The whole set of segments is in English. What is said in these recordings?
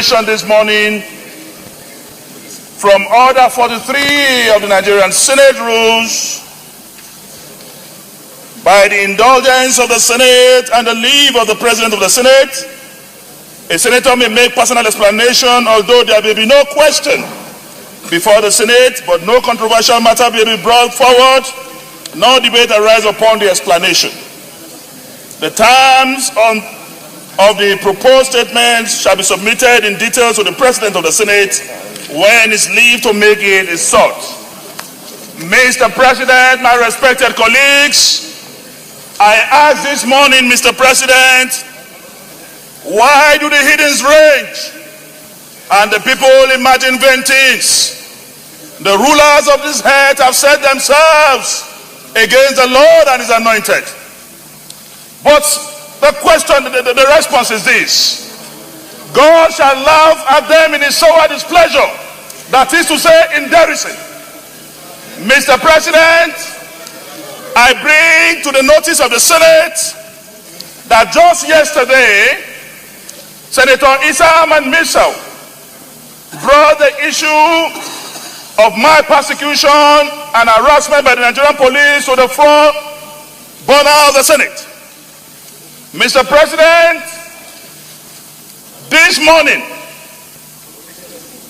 consideration this morning from Order 43 of the Nigerian Senate Rules, by the indulgence of the Senate and the leave of the President of the Senate, a senator may make personal explanation, although there may be no question before the Senate, but no controversial matter may be brought forward, no debate arise upon the explanation. The terms of the proposed statements shall be submitted in detail to the President of the Senate when his leave to make it is sought. Mr. President, my respected colleagues, I ask this morning, Mr. President, why do the heathens rage and the people imagine vain things? The rulers of this earth have set themselves against the Lord and his anointed. But the question, the response is this: God shall laugh at them in his sour displeasure, that is to say, in derision. Mr. President, I bring to the notice of the Senate that just yesterday, Senator Issa Misau brought the issue of my persecution and harassment by the Nigerian police to the front burner of the Senate. Mr. President, this morning,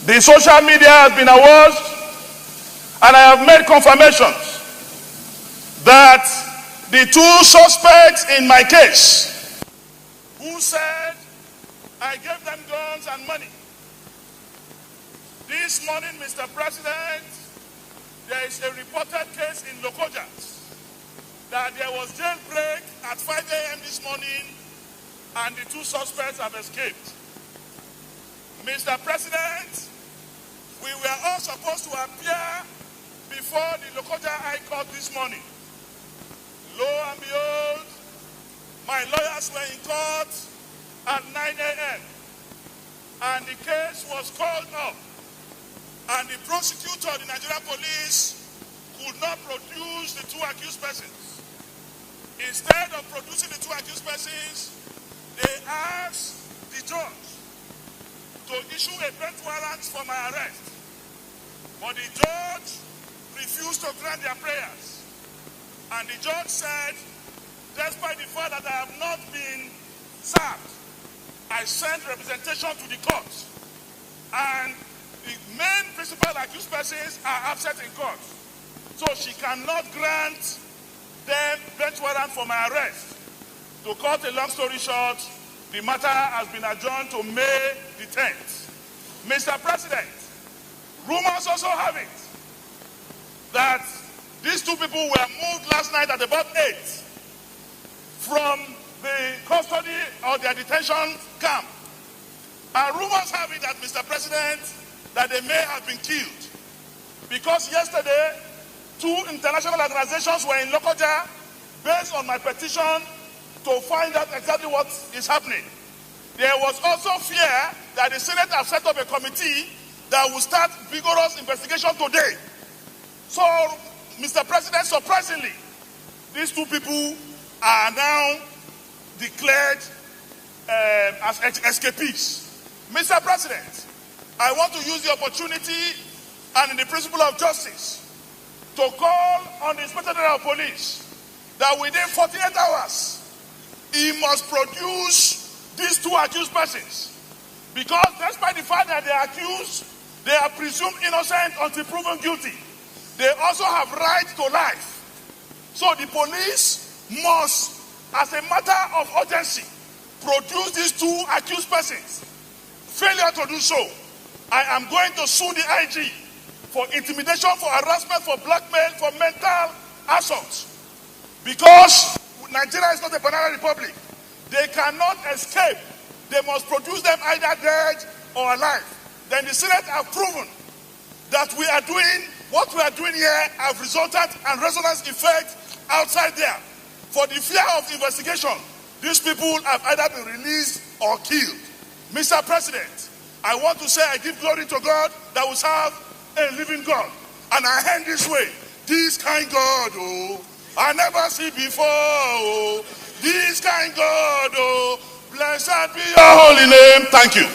the social media has been awash, and I have made confirmations that the two suspects in my case, who said I gave them guns and money, this morning, Mr. President, there is a reported case in Lokoja that there was jailbreak at 5 a.m. this morning and the two suspects have escaped. Mr. President, we were all supposed to appear before the Lokoja High Court this morning. Lo and behold, my lawyers were in court at 9 a.m. and the case was called up, and the prosecutor, the Nigerian police, could not produce the two accused persons. Instead of producing the two accused persons, they asked the judge to issue a bench warrant for my arrest. But the judge refused to grant their prayers. And the judge said, despite the fact that I have not been served, I sent representation to the court. And the main principal accused persons are absent in court. So she cannot grant them bench warrant for my arrest. To cut a long story short, the matter has been adjourned to May the 10th. Mr. President, rumors also have it that these two people were moved last night at about 8 from the custody or their detention camp. And rumors have it that, Mr. President, that they may have been killed. Because yesterday, two international organizations were in Lokoja based on my petition to find out exactly what is happening. There was also fear that the Senate have set up a committee that will start vigorous investigation today. So, Mr. President, surprisingly, these two people are now declared as escapees. Mr. President, I want to use the opportunity and in the principle of justice to call on the Inspector General of Police that within 48 hours, he must produce these two accused persons. Because despite the fact that they are accused, they are presumed innocent until proven guilty. They also have right to life. So the police must, as a matter of urgency, produce these two accused persons. Failure to do so, I am going to sue the IG for intimidation, for harassment, for blackmail, for mental assault. Because Nigeria is not a banana republic. They cannot escape. They must produce them either dead or alive. Then the Senate have proven that we are doing what we are doing here have resulted and resonance effect outside there. For the fear of investigation, these people have either been released or killed. Mr. President, I want to say I give glory to God that we serve a living God. And I hand this way. This kind God, oh, I never see before. Oh, this kind God, oh, Blessed be your holy name. Thank you.